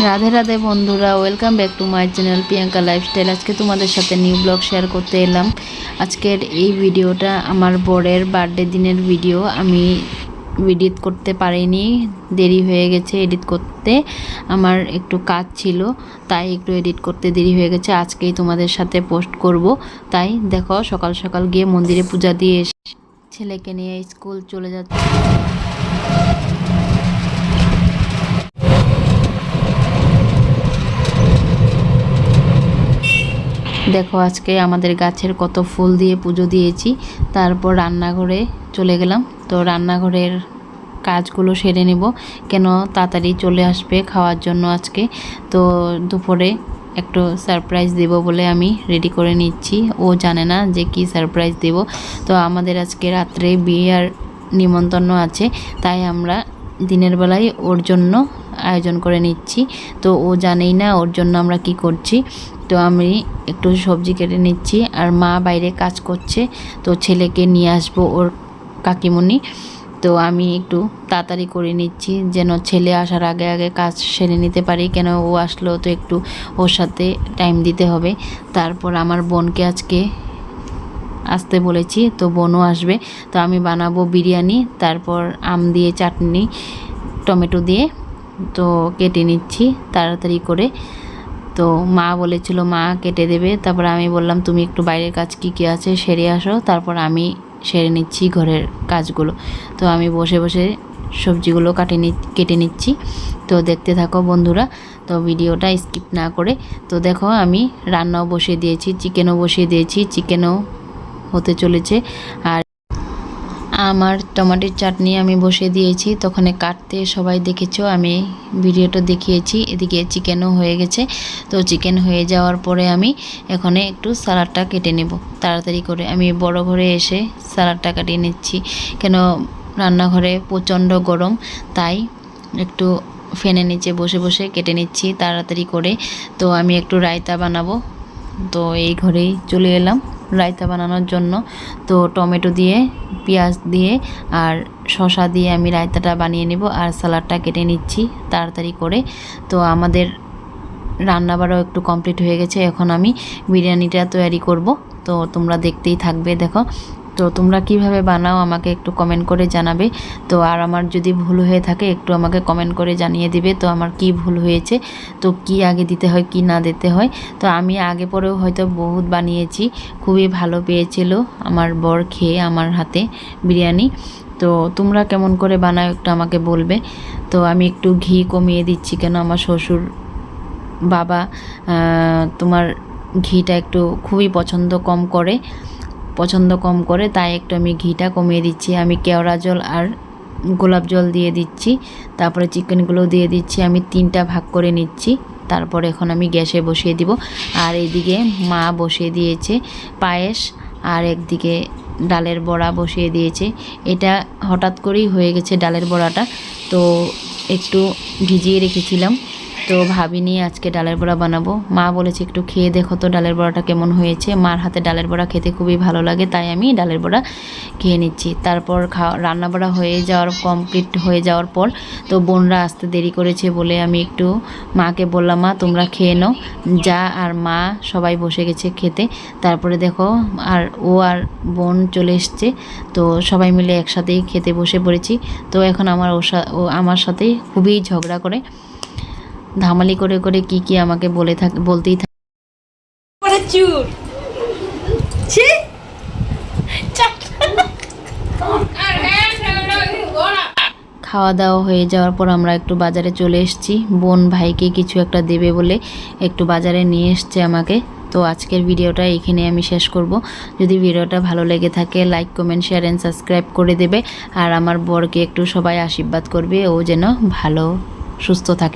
রাধে রাধে বন্ধুরা, welcome back to my channel Priyanka lifestyle. আজকে তোমাদের সাথে নিউ ব্লগ শেয়ার করতে এলাম। আজকের এই ভিডিওটা আমার বরের বার্থডে দিনের ভিডিও। আমি এডিট করতে পারিনি, দেরি হয়ে গেছে এডিট করতে, আমার একটু কাজ ছিল, তাই একটু এডিট করতে দেরি হয়ে গেছে। আজকেই তোমাদের সাথে পোস্ট করব। তাই দেখো, সকাল সকাল গিয়ে মন্দিরে পূজা দিয়ে এসে ছেলেকে নিয়ে স্কুল চলে যাচ্ছে। দেখো, আজকে আমাদের গাছের কত ফুল দিয়ে পুজো দিয়েছি। তারপর রান্নাঘরে চলে গেলাম। তো রান্নাঘরের কাজগুলো সেরে নেব, কেন তাড়াতাড়ি চলে আসবে খাওয়ার জন্য আজকে। তো দুপুরে একটু সারপ্রাইজ দেব বলে আমি রেডি করে নিচ্ছি। ও জানে না যে কি সারপ্রাইজ দেব। তো আমাদের আজকে রাত্রে বিয়ের নিমন্ত্রণ আছে, তাই আমরা দিনের বেলায় ওর জন্য আয়োজন করে নিচ্ছি। তো ও জানেই না ওর জন্য আমরা কি করছি। তো আমি একটু সবজি কেটে নিচ্ছি, আর মা বাইরে কাজ করছে। তো ছেলেকে নিয়ে আসবো ওর কাকিমণি। তো আমি একটু তাড়াতাড়ি করে নিচ্ছি, যেন ছেলে আসার আগে আগে কাজ সেরে নিতে পারি, কেন ও আসলেও তো একটু ওর সাথে টাইম দিতে হবে। তারপর আমার বোনকে আজকে আসতে বলেছি, তো বোনও আসবে। তো আমি বানাবো বিরিয়ানি, তারপর আম দিয়ে চাটনি, টমেটো দিয়ে। তো কেটে নিচ্ছি তাড়াতাড়ি করে। তো মা বলেছিল মা কেটে দেবে, তারপর আমি বললাম তুমি একটু বাইরের কাজ কী কী আছে সেরে আসো, তারপর আমি সেরে নিচ্ছি ঘরের কাজগুলো। তো আমি বসে বসে সবজিগুলো কেটে নিচ্ছি। তো দেখতে থাকো বন্ধুরা, তো ভিডিওটা স্কিপ না করে। তো দেখো, আমি রান্নাও বসিয়ে দিয়েছি, চিকেনও বসিয়ে দিয়েছি, চিকেনও হতে চলেছে। আর আমার টমেটোর চাটনি আমি বসিয়ে দিয়েছি। তখন কাটতে সবাই দেখেছো, আমি ভিডিওটা দেখিয়েছি। এদিকে চিকেনও হয়ে গেছে। তো চিকেন হয়ে যাওয়ার পরে আমি এখানে একটু স্যালাডটা কেটে নেব তাড়াতাড়ি করে। আমি বড় ঘরে এসে স্যালাডটা কাটিয়ে নিচ্ছি, কেন রান্নাঘরে প্রচণ্ড গরম, তাই একটু ফ্যানের নিচে বসে বসে কেটে নিচ্ছি তাড়াতাড়ি করে। তো আমি একটু রায়তা বানাবো, তো এই ঘরেই চলে এলাম রায়তা বানানোর জন্য। তো টমেটো দিয়ে, পেঁয়াজ দিয়ে আর শসা দিয়ে আমি রায়তাটা বানিয়ে নেব, আর স্যালাডটা কেটে নিচ্ছি তাড়াতাড়ি করে। তো আমাদের রান্নাবাড়াও একটু কমপ্লিট হয়ে গেছে, এখন আমি বিরিয়ানিটা তৈরি করব। তো তোমরা দেখতেই থাকবে, দেখো। তো তোমরা কিভাবে বানাও আমাকে একটু কমেন্ট করে জানাবে। তো আর আমার যদি ভুল হয়ে থাকে একটু আমাকে কমেন্ট করে জানিয়ে দিবে, তো আমার কি ভুল হয়েছে, তো কি আগে দিতে হয় কি না দিতে হয়। তো আমি আগে পরেও হয়তো বহুত বানিয়েছি, খুবই ভালো পেয়েছিল আমার বর খেয়ে আমার হাতে বিরিয়ানি। তো তোমরা কেমন করে বানাও একটু আমাকে বলবে। তো আমি একটু ঘি কমিয়ে দিচ্ছি, কেন আমার শ্বশুর বাবা তোমার ঘিটা একটু খুবই পছন্দ কম করে, তাই একটু আমি ঘিটা কমিয়ে দিচ্ছি। আমি কেওড়া জল আর গোলাপ জল দিয়ে দিচ্ছি, তারপরে চিকেনগুলো দিয়ে দিচ্ছি। আমি 3টা ভাগ করে নিচ্ছি। তারপর এখন আমি গ্যাসে বসিয়ে দিব। আর এইদিকে মা বসিয়ে দিয়েছে পায়েস, আর একদিকে ডালের বড়া বসিয়ে দিয়েছে। এটা হঠাৎ করেই হয়ে গেছে ডালের বড়াটা, তো একটু ভিজিয়ে রেখেছিলাম। তো ভাবিনি আজকে ডালের বড়া বানাবো। মা বলেছে একটু খেয়ে দেখো তো ডালের বড়াটা কেমন হয়েছে। মার হাতে ডালের বড়া খেতে খুবই ভালো লাগে, তাই আমি ডালের বড়া খেয়ে নিচ্ছি। তারপর রান্না বাড়া কমপ্লিট হয়ে যাওয়ার পর তো বোনরা আসতে দেরি করেছে বলে আমি একটু মাকে বললাম মা তোমরা খেয়ে নাও। যা আর মা সবাই বসে গেছে খেতে। তারপরে দেখো, আর ও আর বোন চলে এসছে। তো সবাই মিলে একসাথেই খেতে বসে পড়েছি। তো এখন ও আমার সাথে খুবই ঝগড়া করে, ধামালি করে করে কি আমাকে বলতেই থাকে। খাওয়া দাওয়া হয়ে যাওয়ার পর আমরা একটু বাজারে চলে এসেছি। বোন ভাইকে কিছু একটা দেবে বলে একটু বাজারে নিয়ে এসছে আমাকে। তো আজকের ভিডিওটা এখানে আমি শেষ করব। যদি ভিডিওটা ভালো লেগে থাকে like comment share and subscribe করে দেবে। আর আমার বরকে একটু সবাই আশীর্বাদ করবে, ও যেন ভালো সুস্থ থাকে।